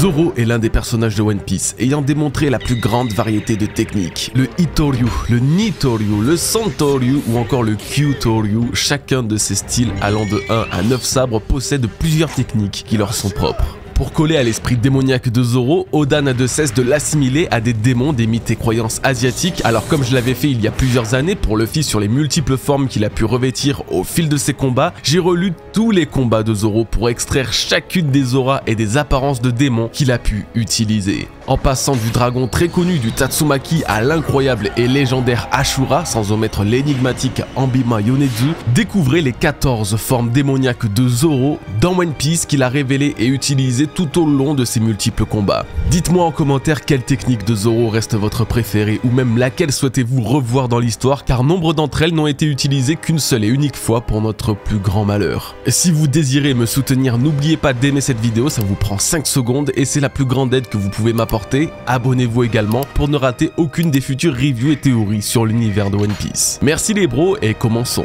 Zoro est l'un des personnages de One Piece, ayant démontré la plus grande variété de techniques. Le Itoryu, le Nitoryu, le Santoryu ou encore le Kyutoryu, chacun de ces styles allant de 1 à 9 sabres possède plusieurs techniques qui leur sont propres. Pour coller à l'esprit démoniaque de Zoro, Oda n'a de cesse de l'assimiler à des démons des mythes et croyances asiatiques. Alors comme je l'avais fait il y a plusieurs années pour Luffy sur les multiples formes qu'il a pu revêtir au fil de ses combats, j'ai relu tous les combats de Zoro pour extraire chacune des auras et des apparences de démons qu'il a pu utiliser. En passant du dragon très connu du Tatsumaki à l'incroyable et légendaire Ashura, sans omettre l'énigmatique Ambima Yonetsu, découvrez les 14 formes démoniaques de Zoro dans One Piece qu'il a révélées et utilisées tout au long de ses multiples combats. Dites-moi en commentaire quelle technique de Zoro reste votre préférée ou même laquelle souhaitez-vous revoir dans l'histoire, car nombre d'entre elles n'ont été utilisées qu'une seule et unique fois pour notre plus grand malheur. Si vous désirez me soutenir, n'oubliez pas d'aimer cette vidéo, ça vous prend 5 secondes et c'est la plus grande aide que vous pouvez m'apporter. Abonnez-vous également pour ne rater aucune des futures reviews et théories sur l'univers de One Piece. Merci les bros et commençons.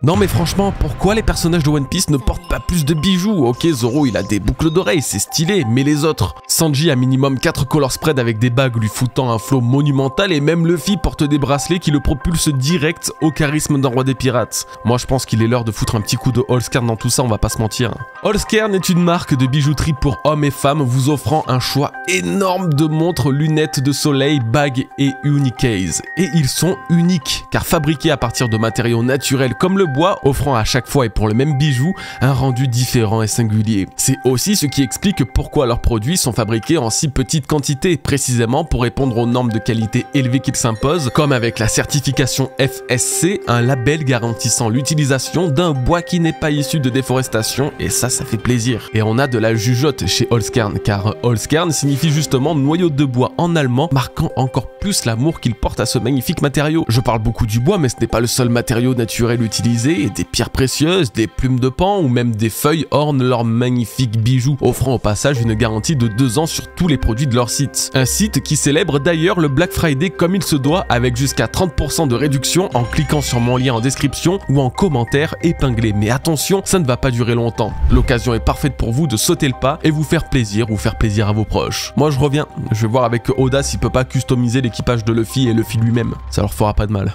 Non mais franchement, pourquoi les personnages de One Piece ne portent pas plus de bijoux? Ok, Zoro il a des boucles d'oreilles, c'est stylé, mais les autres? Sanji a minimum 4 color spread avec des bagues lui foutant un flow monumental et même Luffy porte des bracelets qui le propulsent direct au charisme d'un roi des pirates. Moi je pense qu'il est l'heure de foutre un petit coup de Holzkern dans tout ça, on va pas se mentir. Holzkern est une marque de bijouterie pour hommes et femmes vous offrant un choix énorme de montres, lunettes de soleil, bagues et unicases. Et ils sont uniques, car fabriqués à partir de matériaux naturels comme le bois, offrant à chaque fois et pour le même bijou un rendu différent et singulier. C'est aussi ce qui explique pourquoi leurs produits sont fabriqués en si petite quantité, précisément pour répondre aux normes de qualité élevées qu'ils s'imposent, comme avec la certification FSC, un label garantissant l'utilisation d'un bois qui n'est pas issu de déforestation, et ça fait plaisir. Et on a de la jugeote chez Holzkern, car Holzkern signifie justement noyau de bois en allemand, marquant encore plus l'amour qu'il porte à ce magnifique matériau. Je parle beaucoup du bois, mais ce n'est pas le seul matériau naturel utilisé, et des pierres précieuses, des plumes de paon ou même des feuilles ornent leurs magnifiques bijoux, offrant au passage une garantie de 2 ans sur tous les produits de leur site. Un site qui célèbre d'ailleurs le Black Friday comme il se doit, avec jusqu'à 30% de réduction en cliquant sur mon lien en description ou en commentaire épinglé. Mais attention, ça ne va pas durer longtemps. L'occasion est parfaite pour vous de sauter le pas et vous faire plaisir ou faire plaisir à vos proches. Moi je reviens, je vais voir avec Oda s'il peut pas customiser l'équipage de Luffy et Luffy lui-même, ça leur fera pas de mal.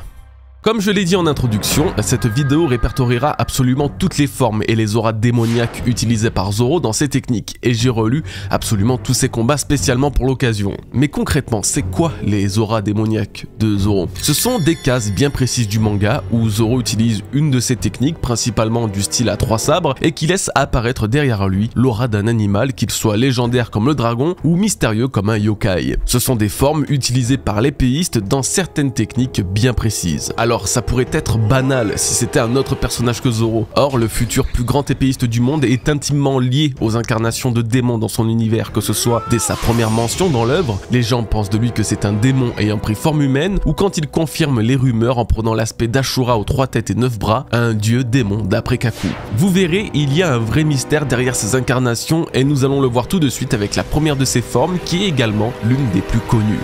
Comme je l'ai dit en introduction, cette vidéo répertoriera absolument toutes les formes et les auras démoniaques utilisées par Zoro dans ses techniques, et j'ai relu absolument tous ses combats spécialement pour l'occasion. Mais concrètement, c'est quoi les auras démoniaques de Zoro? Ce sont des cases bien précises du manga où Zoro utilise une de ses techniques, principalement du style à 3 sabres, et qui laisse apparaître derrière lui l'aura d'un animal, qu'il soit légendaire comme le dragon ou mystérieux comme un yokai. Ce sont des formes utilisées par l'épéiste dans certaines techniques bien précises. Alors ça pourrait être banal si c'était un autre personnage que Zoro. Or, le futur plus grand épéiste du monde est intimement lié aux incarnations de démons dans son univers, que ce soit dès sa première mention dans l'œuvre, les gens pensent de lui que c'est un démon ayant pris forme humaine, ou quand il confirme les rumeurs en prenant l'aspect d'Ashura aux 3 têtes et 9 bras, un dieu démon d'après Kaku. Vous verrez, il y a un vrai mystère derrière ces incarnations et nous allons le voir tout de suite avec la première de ces formes qui est également l'une des plus connues.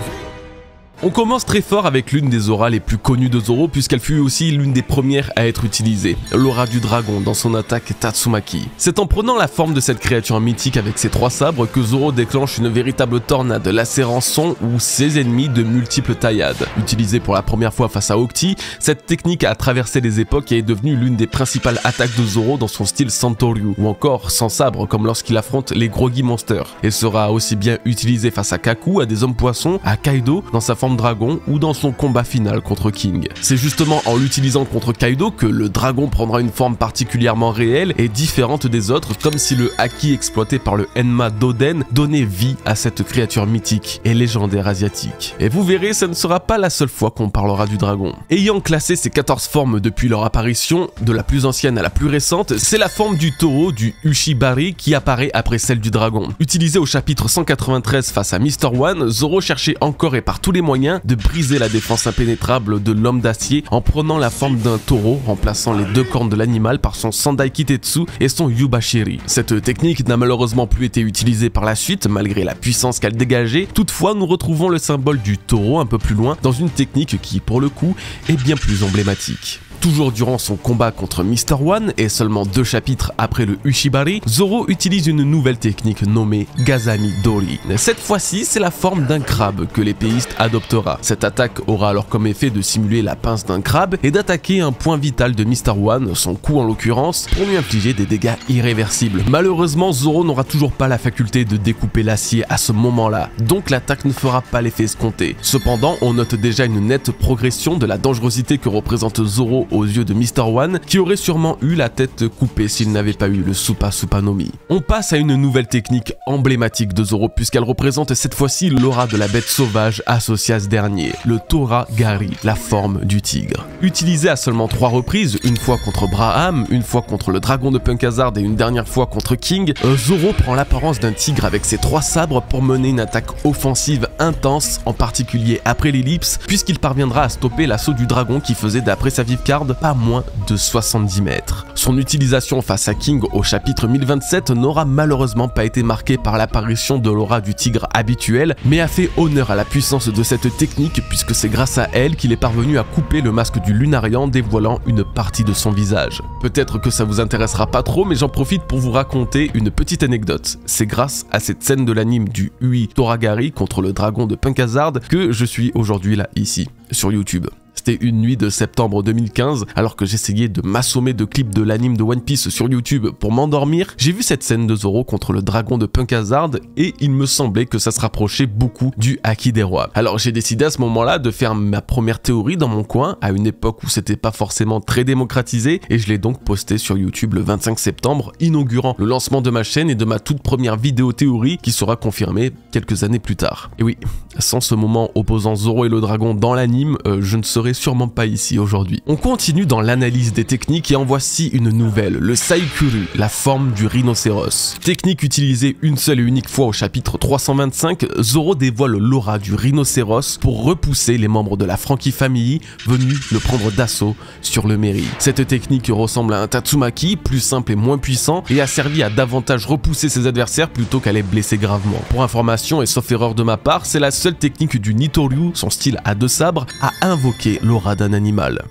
On commence très fort avec l'une des auras les plus connues de Zoro puisqu'elle fut aussi l'une des premières à être utilisée, l'aura du dragon dans son attaque Tatsumaki. C'est en prenant la forme de cette créature mythique avec ses 3 sabres que Zoro déclenche une véritable tornade, lacérant son ou ses ennemis de multiples taillades. Utilisée pour la première fois face à Octi, cette technique a traversé les époques et est devenue l'une des principales attaques de Zoro dans son style Santoryu, ou encore sans sabre comme lorsqu'il affronte les Groggy Monsters, et sera aussi bien utilisée face à Kaku, à des hommes poissons, à Kaido dans sa forme dragon ou dans son combat final contre King. C'est justement en l'utilisant contre Kaido que le dragon prendra une forme particulièrement réelle et différente des autres, comme si le haki exploité par le Enma d'Oden donnait vie à cette créature mythique et légendaire asiatique. Et vous verrez, ce ne sera pas la seule fois qu'on parlera du dragon. Ayant classé ces 14 formes depuis leur apparition, de la plus ancienne à la plus récente, c'est la forme du taureau, du Ushibari, qui apparaît après celle du dragon. Utilisée au chapitre 193 face à Mr. One, Zoro cherchait encore et par tous les moyens de briser la défense impénétrable de l'homme d'acier en prenant la forme d'un taureau, remplaçant les 2 cornes de l'animal par son Sandai Kitetsu et son Yubashiri. Cette technique n'a malheureusement plus été utilisée par la suite, malgré la puissance qu'elle dégageait. Toutefois, nous retrouvons le symbole du taureau un peu plus loin, dans une technique qui, pour le coup, est bien plus emblématique. Toujours durant son combat contre Mr. One et seulement 2 chapitres après le Ushibari, Zoro utilise une nouvelle technique nommée Gazami Dori. Cette fois-ci, c'est la forme d'un crabe que l'épéiste adoptera. Cette attaque aura alors comme effet de simuler la pince d'un crabe et d'attaquer un point vital de Mr. One, son cou en l'occurrence, pour lui infliger des dégâts irréversibles. Malheureusement, Zoro n'aura toujours pas la faculté de découper l'acier à ce moment-là, donc l'attaque ne fera pas l'effet escompté. Cependant, on note déjà une nette progression de la dangerosité que représente Zoro aux yeux de Mr. One, qui aurait sûrement eu la tête coupée s'il n'avait pas eu le Supa Supa no Mi. On passe à une nouvelle technique emblématique de Zoro puisqu'elle représente cette fois-ci l'aura de la bête sauvage associée à ce dernier, le Tora Gari, la forme du tigre. Utilisé à seulement 3 reprises, une fois contre Braham, une fois contre le dragon de Punk Hazard et une dernière fois contre King, Zoro prend l'apparence d'un tigre avec ses 3 sabres pour mener une attaque offensive intense, en particulier après l'ellipse, puisqu'il parviendra à stopper l'assaut du dragon qui faisait d'après sa vivecard pas moins de 70 mètres. Son utilisation face à King au chapitre 1027 n'aura malheureusement pas été marquée par l'apparition de l'aura du tigre habituel, mais a fait honneur à la puissance de cette technique puisque c'est grâce à elle qu'il est parvenu à couper le masque du Lunarian dévoilant une partie de son visage. Peut-être que ça vous intéressera pas trop, mais j'en profite pour vous raconter une petite anecdote. C'est grâce à cette scène de l'anime du Ui Toragari contre le dragon de Punk Hazard que je suis aujourd'hui là, ici, sur YouTube. C'était une nuit de septembre 2015, alors que j'essayais de m'assommer de clips de l'anime de One Piece sur YouTube pour m'endormir, j'ai vu cette scène de Zoro contre le dragon de Punk Hazard et il me semblait que ça se rapprochait beaucoup du Haki des rois. Alors j'ai décidé à ce moment-là de faire ma première théorie dans mon coin, à une époque où c'était pas forcément très démocratisé, et je l'ai donc posté sur YouTube le 25 septembre, inaugurant le lancement de ma chaîne et de ma toute première vidéo théorie qui sera confirmée quelques années plus tard. Et oui, sans ce moment opposant Zoro et le dragon dans l'anime, je ne serais sûrement pas ici aujourd'hui. On continue dans l'analyse des techniques et en voici une nouvelle, le Saikuru, la forme du rhinocéros. Technique utilisée une seule et unique fois au chapitre 325, Zoro dévoile l'aura du rhinocéros pour repousser les membres de la Franky Family venus le prendre d'assaut sur le Meri. Cette technique ressemble à un Tatsumaki, plus simple et moins puissant, et a servi à davantage repousser ses adversaires plutôt qu'à les blesser gravement. Pour information et sauf erreur de ma part, c'est la seule technique du Nitoryu, son style à 2 sabres, à invoquer l'aura d'un animal.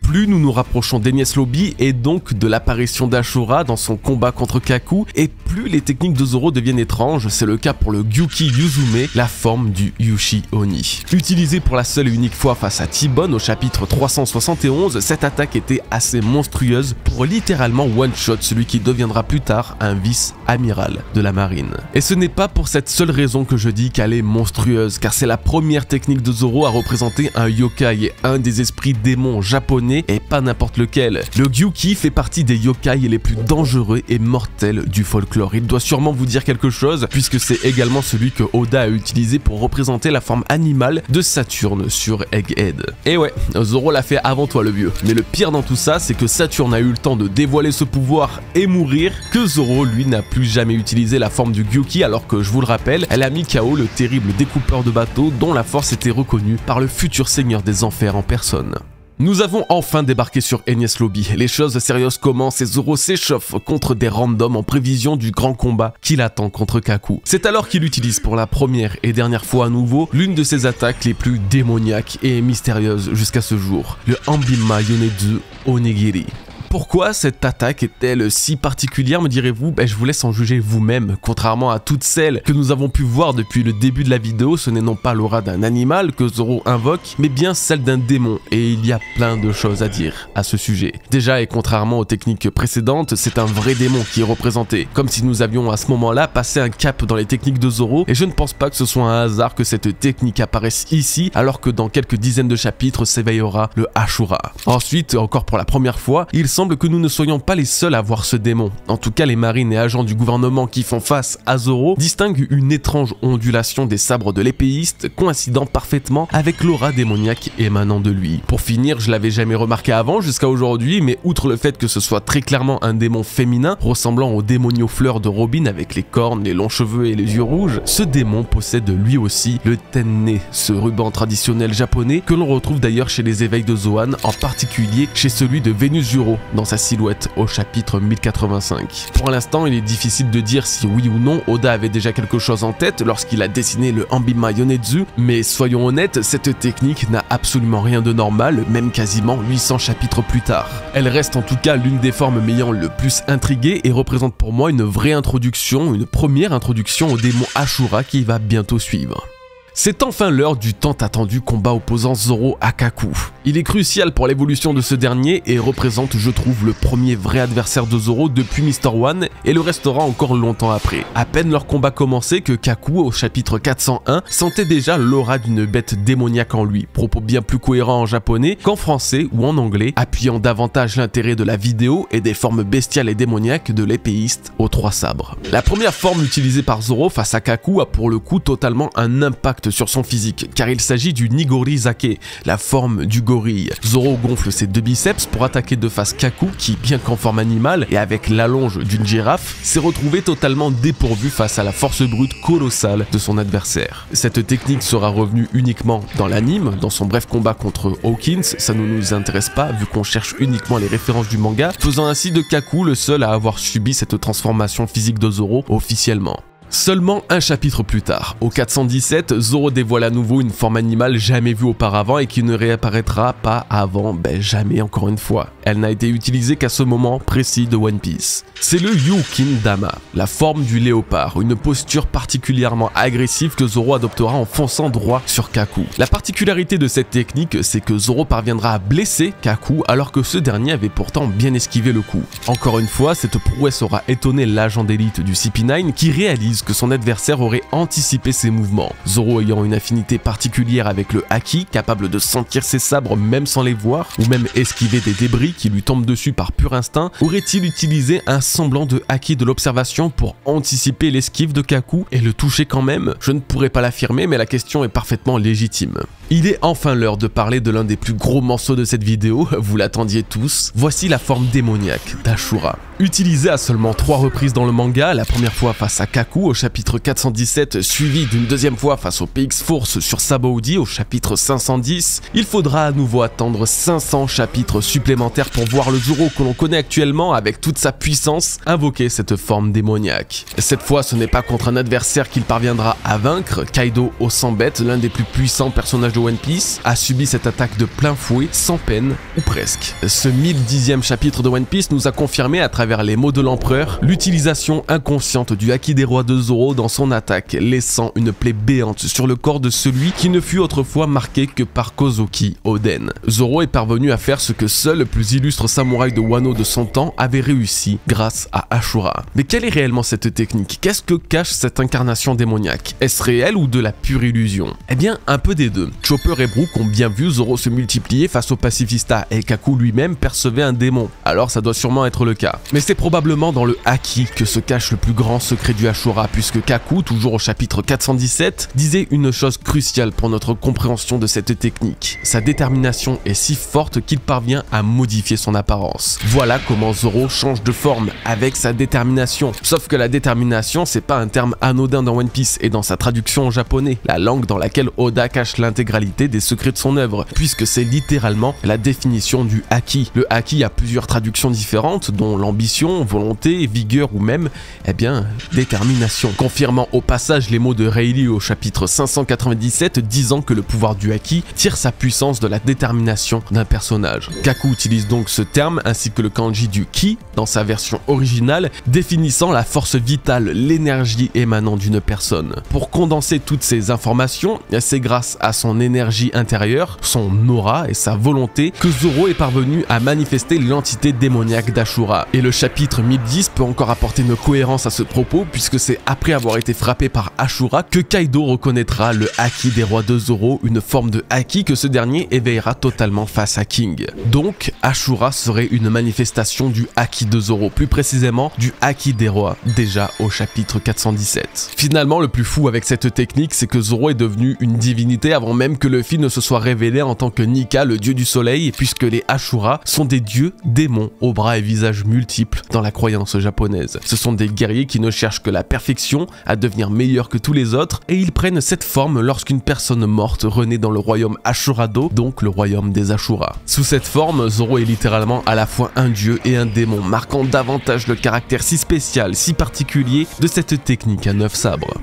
Plus nous nous rapprochons d'Enies Lobby et donc de l'apparition d'Ashura dans son combat contre Kaku, et plus les techniques de Zoro deviennent étranges, c'est le cas pour le Gyuki Yuzume, la forme du Yushi Oni. Utilisée pour la seule et unique fois face à T-Bone au chapitre 371, cette attaque était assez monstrueuse pour littéralement one-shot celui qui deviendra plus tard un vice-amiral de la marine. Et ce n'est pas pour cette seule raison que je dis qu'elle est monstrueuse, car c'est la première technique de Zoro à représenter un yokai et un des esprits démons japonais, et pas n'importe lequel. Le Gyuki fait partie des yokai les plus dangereux et mortels du folklore. Il doit sûrement vous dire quelque chose, puisque c'est également celui que Oda a utilisé pour représenter la forme animale de Saturne sur Egghead. Et ouais, Zoro l'a fait avant toi le vieux. Mais le pire dans tout ça, c'est que Saturne a eu le temps de dévoiler ce pouvoir et mourir, que Zoro lui n'a plus jamais utilisé la forme du Gyuki, alors que je vous le rappelle, elle a mis KO le terrible découpeur de bateaux dont la force était reconnue par le futur seigneur des enfers en personne. Nous avons enfin débarqué sur Enies Lobby. Les choses sérieuses commencent et Zoro s'échauffe contre des randoms en prévision du grand combat qu'il attend contre Kaku. C'est alors qu'il utilise pour la première et dernière fois à nouveau l'une de ses attaques les plus démoniaques et mystérieuses jusqu'à ce jour, le Ambima Yonezu Onigiri. Pourquoi cette attaque est-elle si particulière, me direz-vous? Je vous laisse en juger vous-même. Contrairement à toutes celles que nous avons pu voir depuis le début de la vidéo, ce n'est non pas l'aura d'un animal que Zoro invoque, mais bien celle d'un démon, et il y a plein de choses à dire à ce sujet. Déjà, et contrairement aux techniques précédentes, c'est un vrai démon qui est représenté, comme si nous avions à ce moment-là passé un cap dans les techniques de Zoro, et je ne pense pas que ce soit un hasard que cette technique apparaisse ici, alors que dans quelques dizaines de chapitres s'éveillera le Ashura. Ensuite, encore pour la première fois, il semble que nous ne soyons pas les seuls à voir ce démon. En tout cas, les marines et agents du gouvernement qui font face à Zoro distinguent une étrange ondulation des sabres de l'épéiste coïncidant parfaitement avec l'aura démoniaque émanant de lui. Pour finir, je l'avais jamais remarqué avant jusqu'à aujourd'hui, mais outre le fait que ce soit très clairement un démon féminin ressemblant au démonio fleur de Robin avec les cornes, les longs cheveux et les yeux rouges, ce démon possède lui aussi le tenne, ce ruban traditionnel japonais que l'on retrouve d'ailleurs chez les éveils de Zoan, en particulier chez celui de Vénus Juro, dans sa silhouette au chapitre 1085. Pour l'instant, il est difficile de dire si oui ou non Oda avait déjà quelque chose en tête lorsqu'il a dessiné le Hanbima Yonetsu, mais soyons honnêtes, cette technique n'a absolument rien de normal, même quasiment 800 chapitres plus tard. Elle reste en tout cas l'une des formes m'ayant le plus intrigué et représente pour moi une vraie introduction, une première introduction au démon Ashura qui va bientôt suivre. C'est enfin l'heure du tant attendu combat opposant Zoro à Kaku. Il est crucial pour l'évolution de ce dernier et représente, je trouve, le premier vrai adversaire de Zoro depuis Mr. One et le restera encore longtemps après. À peine leur combat commencé que Kaku, au chapitre 401, sentait déjà l'aura d'une bête démoniaque en lui, propos bien plus cohérents en japonais qu'en français ou en anglais, appuyant davantage l'intérêt de la vidéo et des formes bestiales et démoniaques de l'épéiste aux 3 sabres. La première forme utilisée par Zoro face à Kaku a pour le coup totalement un impact sur son physique, car il s'agit du Nigori Zake, la forme du gorille. Zoro gonfle ses 2 biceps pour attaquer de face Kaku qui, bien qu'en forme animale et avec l'allonge d'une girafe, s'est retrouvé totalement dépourvu face à la force brute colossale de son adversaire. Cette technique sera revenue uniquement dans l'anime, dans son bref combat contre Hawkins, ça ne nous intéresse pas vu qu'on cherche uniquement les références du manga, faisant ainsi de Kaku le seul à avoir subi cette transformation physique de Zoro officiellement. Seulement un chapitre plus tard, au 417, Zoro dévoile à nouveau une forme animale jamais vue auparavant et qui ne réapparaîtra pas avant, jamais encore une fois. Elle n'a été utilisée qu'à ce moment précis de One Piece. C'est le Yukindama, la forme du léopard, une posture particulièrement agressive que Zoro adoptera en fonçant droit sur Kaku. La particularité de cette technique, c'est que Zoro parviendra à blesser Kaku alors que ce dernier avait pourtant bien esquivé le coup. Encore une fois, cette prouesse aura étonné l'agent d'élite du CP9 qui réalise que son adversaire aurait anticipé ses mouvements. Zoro ayant une affinité particulière avec le haki, capable de sentir ses sabres même sans les voir, ou même esquiver des débris qui lui tombent dessus par pur instinct, aurait-il utilisé un semblant de haki de l'observation pour anticiper l'esquive de Kaku et le toucher quand même? Je ne pourrais pas l'affirmer, mais la question est parfaitement légitime. Il est enfin l'heure de parler de l'un des plus gros morceaux de cette vidéo, vous l'attendiez tous, voici la forme démoniaque d'Ashura. Utilisée à seulement 3 reprises dans le manga, la première fois face à Kaku au chapitre 417, suivi d'une deuxième fois face au PX Force sur Sabaody au chapitre 510, il faudra à nouveau attendre 500 chapitres supplémentaires pour voir le Zoro que l'on connaît actuellement avec toute sa puissance invoquer cette forme démoniaque. Cette fois, ce n'est pas contre un adversaire qu'il parviendra à vaincre, Kaido au 100 bêtes, l'un des plus puissants personnages de One Piece, a subi cette attaque de plein fouet, sans peine, ou presque. Ce 1010e chapitre de One Piece nous a confirmé à travers les mots de l'empereur l'utilisation inconsciente du haki des rois de Zoro dans son attaque, laissant une plaie béante sur le corps de celui qui ne fut autrefois marqué que par Kozuki Oden. Zoro est parvenu à faire ce que seul le plus illustre samouraï de Wano de son temps avait réussi grâce à Ashura. Mais quelle est réellement cette technique? Qu'est-ce que cache cette incarnation démoniaque? Est-ce réel ou de la pure illusion? Eh bien, un peu des deux. Chopper et Brook ont bien vu Zoro se multiplier face au pacifista et Kaku lui-même percevait un démon, alors ça doit sûrement être le cas. Mais c'est probablement dans le haki que se cache le plus grand secret du Ashura, puisque Kaku, toujours au chapitre 417, disait une chose cruciale pour notre compréhension de cette technique. Sa détermination est si forte qu'il parvient à modifier son apparence. Voilà comment Zoro change de forme avec sa détermination. Sauf que la détermination, c'est pas un terme anodin dans One Piece et dans sa traduction en japonais, la langue dans laquelle Oda cache l'intégralité des secrets de son œuvre, puisque c'est littéralement la définition du haki. Le haki a plusieurs traductions différentes, dont l'ambition, volonté, vigueur ou même, détermination. Confirmant au passage les mots de Rayleigh au chapitre 597 disant que le pouvoir du haki tire sa puissance de la détermination d'un personnage. Kaku utilise donc ce terme ainsi que le kanji du ki dans sa version originale, définissant la force vitale, l'énergie émanant d'une personne. Pour condenser toutes ces informations, c'est grâce à son énergie intérieure, son aura et sa volonté que Zoro est parvenu à manifester l'entité démoniaque d'Ashura. Et le chapitre 1010 peut encore apporter une cohérence à ce propos puisque c'est après avoir été frappé par Ashura que Kaido reconnaîtra le haki des rois de Zoro, une forme de haki que ce dernier éveillera totalement face à King. Donc Ashura serait une manifestation du haki de Zoro, plus précisément du haki des rois, déjà au chapitre 417. Finalement, le plus fou avec cette technique, c'est que Zoro est devenu une divinité avant même que Luffy ne se soit révélé en tant que Nika, le dieu du soleil, puisque les Ashura sont des dieux démons aux bras et visages multiples dans la croyance japonaise. Ce sont des guerriers qui ne cherchent que la perfection perfection, à devenir meilleur que tous les autres, et ils prennent cette forme lorsqu'une personne morte renaît dans le royaume Ashura-Do, donc le royaume des Ashura. Sous cette forme, Zoro est littéralement à la fois un dieu et un démon, marquant davantage le caractère si spécial, si particulier de cette technique à 9 sabres.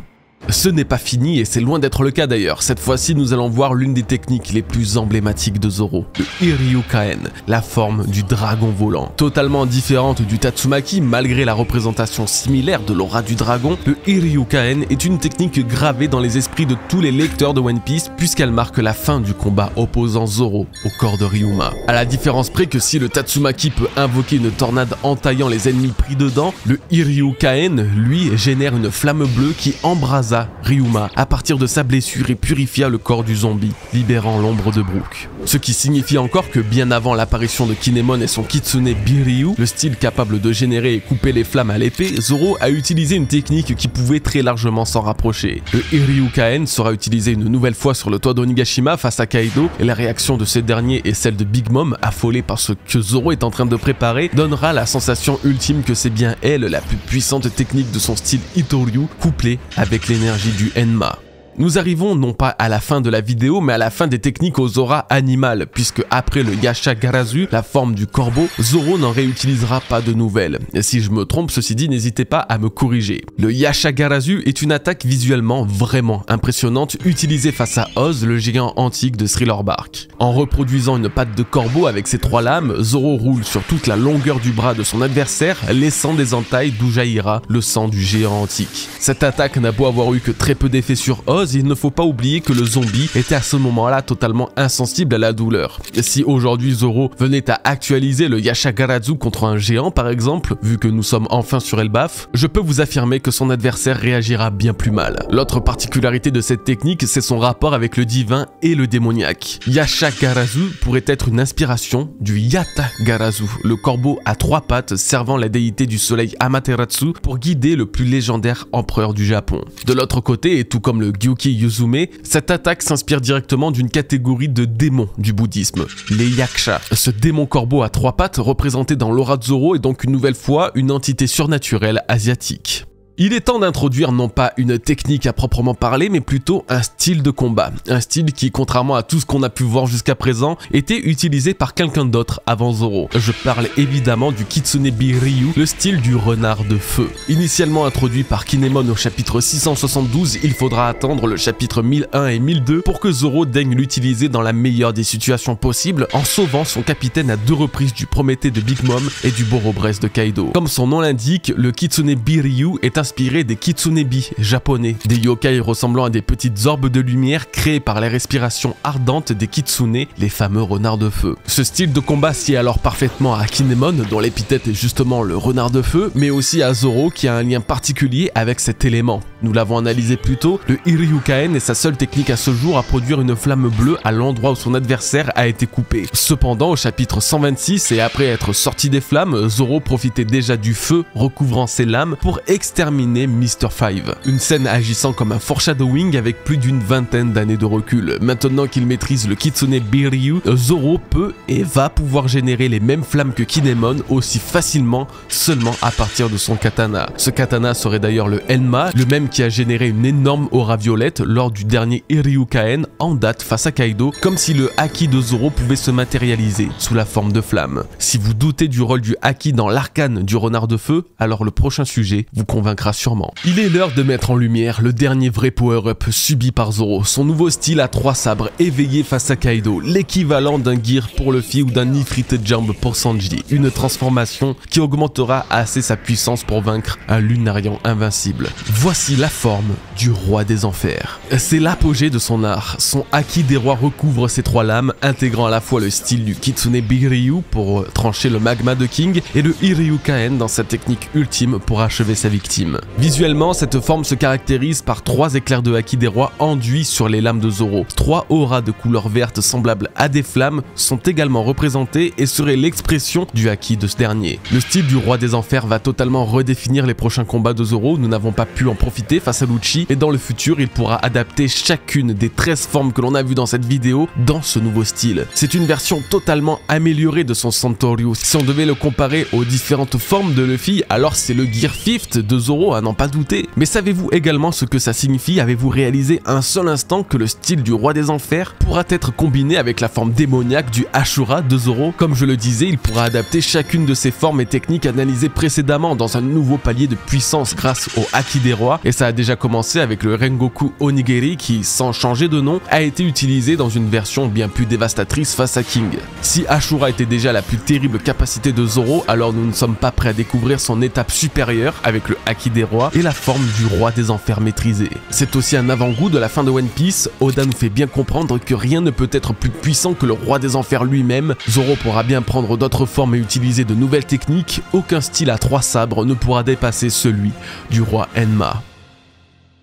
Ce n'est pas fini et c'est loin d'être le cas d'ailleurs. Cette fois-ci, nous allons voir l'une des techniques les plus emblématiques de Zoro, le Hiryukaen, la forme du dragon volant. Totalement différente du Tatsumaki, malgré la représentation similaire de l'aura du dragon, le Hiryukaen est une technique gravée dans les esprits de tous les lecteurs de One Piece puisqu'elle marque la fin du combat opposant Zoro au corps de Ryuma. À la différence près que si le Tatsumaki peut invoquer une tornade entaillant les ennemis pris dedans, le Hiryukaen, lui, génère une flamme bleue qui embrasa Ryuma à partir de sa blessure et purifia le corps du zombie, libérant l'ombre de Brook. Ce qui signifie encore que bien avant l'apparition de Kinemon et son Kitsune Biryu, le style capable de générer et couper les flammes à l'épée, Zoro a utilisé une technique qui pouvait très largement s'en rapprocher. Le Hiryukaen sera utilisé une nouvelle fois sur le toit d'Onigashima face à Kaido, et la réaction de ce dernier et celle de Big Mom, affolée par ce que Zoro est en train de préparer, donnera la sensation ultime que c'est bien elle la plus puissante technique de son style Itoryu, couplée avec l'énergie du Enma. Nous arrivons non pas à la fin de la vidéo, mais à la fin des techniques aux auras animales, puisque après le Yashagarazu, la forme du corbeau, Zoro n'en réutilisera pas de nouvelles. Et si je me trompe, ceci dit, n'hésitez pas à me corriger. Le Yashagarazu est une attaque visuellement vraiment impressionnante, utilisée face à Oz, le géant antique de Thriller Bark. En reproduisant une patte de corbeau avec ses 3 lames, Zoro roule sur toute la longueur du bras de son adversaire, laissant des entailles d'où jaillira le sang du géant antique. Cette attaque n'a beau avoir eu que très peu d'effet sur Oz, il ne faut pas oublier que le zombie était à ce moment-là totalement insensible à la douleur. Si aujourd'hui Zoro venait à actualiser le Yashagarazu contre un géant par exemple, vu que nous sommes enfin sur Elbaf, je peux vous affirmer que son adversaire réagira bien plus mal. L'autre particularité de cette technique, c'est son rapport avec le divin et le démoniaque. Yashagarazu pourrait être une inspiration du Yatagarazu, le corbeau à 3 pattes servant la déité du soleil Amaterasu pour guider le plus légendaire empereur du Japon. De l'autre côté, et tout comme le Gyuki Yuzume, cette attaque s'inspire directement d'une catégorie de démons du bouddhisme, les Yaksha. Ce démon corbeau à 3 pattes représenté dans l'aura de Zoro est donc une nouvelle fois une entité surnaturelle asiatique. Il est temps d'introduire non pas une technique à proprement parler, mais plutôt un style de combat. Un style qui, contrairement à tout ce qu'on a pu voir jusqu'à présent, était utilisé par quelqu'un d'autre avant Zoro. Je parle évidemment du Kitsune Biryu, le style du renard de feu. Initialement introduit par Kinemon au chapitre 672, il faudra attendre le chapitre 1001 et 1002 pour que Zoro daigne l'utiliser dans la meilleure des situations possibles, en sauvant son capitaine à 2 reprises du Prométhée de Big Mom et du Borobresse de Kaido. Comme son nom l'indique, le Kitsune Biryu est inspiré des Kitsunebi japonais, des yokai ressemblant à des petites orbes de lumière créées par la respiration ardente des Kitsune, les fameux renards de feu. Ce style de combat sied alors parfaitement à Kinemon, dont l'épithète est justement le renard de feu, mais aussi à Zoro qui a un lien particulier avec cet élément. Nous l'avons analysé plus tôt, le Hiryukaen est sa seule technique à ce jour à produire une flamme bleue à l'endroit où son adversaire a été coupé. Cependant, au chapitre 126 et après être sorti des flammes, Zoro profitait déjà du feu recouvrant ses lames pour exterminer Mr. Five. Une scène agissant comme un foreshadowing avec plus d'une vingtaine d'années de recul. Maintenant qu'il maîtrise le Kitsune Biryu, Zoro peut et va pouvoir générer les mêmes flammes que Kinemon aussi facilement seulement à partir de son katana. Ce katana serait d'ailleurs le Enma, le même qui a généré une énorme aura violette lors du dernier Hiryukaen en date face à Kaido, comme si le Haki de Zoro pouvait se matérialiser sous la forme de flamme. Si vous doutez du rôle du Haki dans l'arcane du renard de feu, alors le prochain sujet vous convaincra sûrement. Il est l'heure de mettre en lumière le dernier vrai power-up subi par Zoro, son nouveau style à 3 sabres éveillé face à Kaido, l'équivalent d'un gear pour Luffy ou d'un Ifrit Jump pour Sanji, une transformation qui augmentera assez sa puissance pour vaincre un Lunarian invincible. Voici la forme du roi des enfers. C'est l'apogée de son art, son Haki des rois recouvre ses 3 lames, intégrant à la fois le style du Kitsune Biryu pour trancher le magma de King et le Hiryukaen dans sa technique ultime pour achever sa victime. Visuellement, cette forme se caractérise par 3 éclairs de Haki des rois enduits sur les lames de Zoro. 3 auras de couleur verte semblables à des flammes sont également représentées et seraient l'expression du Haki de ce dernier. Le style du roi des enfers va totalement redéfinir les prochains combats de Zoro, nous n'avons pas pu en profiter face à Lucci, et dans le futur, il pourra adapter chacune des 13 formes que l'on a vues dans cette vidéo dans ce nouveau style. C'est une version totalement améliorée de son Santoryu. Si on devait le comparer aux différentes formes de Luffy, alors c'est le Gear 5 de Zoro Zoro, à n'en pas douter. Mais savez-vous également ce que ça signifie? Avez-vous réalisé un seul instant que le style du roi des enfers pourra être combiné avec la forme démoniaque du Ashura de Zoro? Comme je le disais, il pourra adapter chacune de ses formes et techniques analysées précédemment dans un nouveau palier de puissance grâce au Haki des rois, et ça a déjà commencé avec le Rengoku Onigiri qui, sans changer de nom, a été utilisé dans une version bien plus dévastatrice face à King. Si Ashura était déjà la plus terrible capacité de Zoro, alors nous ne sommes pas prêts à découvrir son étape supérieure avec le Haki des rois et la forme du roi des enfers maîtrisé. C'est aussi un avant-goût de la fin de One Piece. Oda nous fait bien comprendre que rien ne peut être plus puissant que le roi des enfers lui-même. Zoro pourra bien prendre d'autres formes et utiliser de nouvelles techniques, aucun style à 3 sabres ne pourra dépasser celui du roi Enma.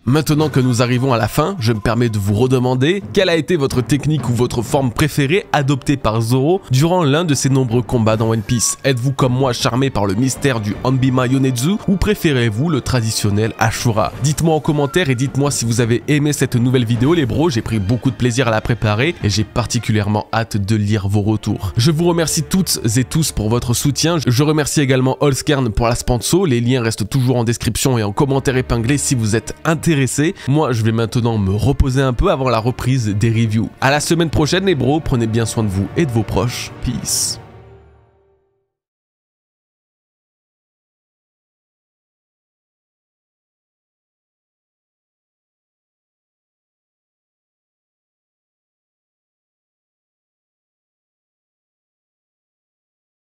Maintenant que nous arrivons à la fin, je me permets de vous redemander quelle a été votre technique ou votre forme préférée adoptée par Zoro durant l'un de ses nombreux combats dans One Piece. Êtes-vous comme moi charmé par le mystère du Hanbima Yonetsu ou préférez-vous le traditionnel Ashura? Dites-moi en commentaire et dites-moi si vous avez aimé cette nouvelle vidéo les bros, j'ai pris beaucoup de plaisir à la préparer et j'ai particulièrement hâte de lire vos retours. Je vous remercie toutes et tous pour votre soutien, je remercie également Holzkern pour la sponsor, les liens restent toujours en description et en commentaire épinglé si vous êtes intéressés. Moi je vais maintenant me reposer un peu avant la reprise des reviews. À la semaine prochaine les bros, prenez bien soin de vous et de vos proches. Peace.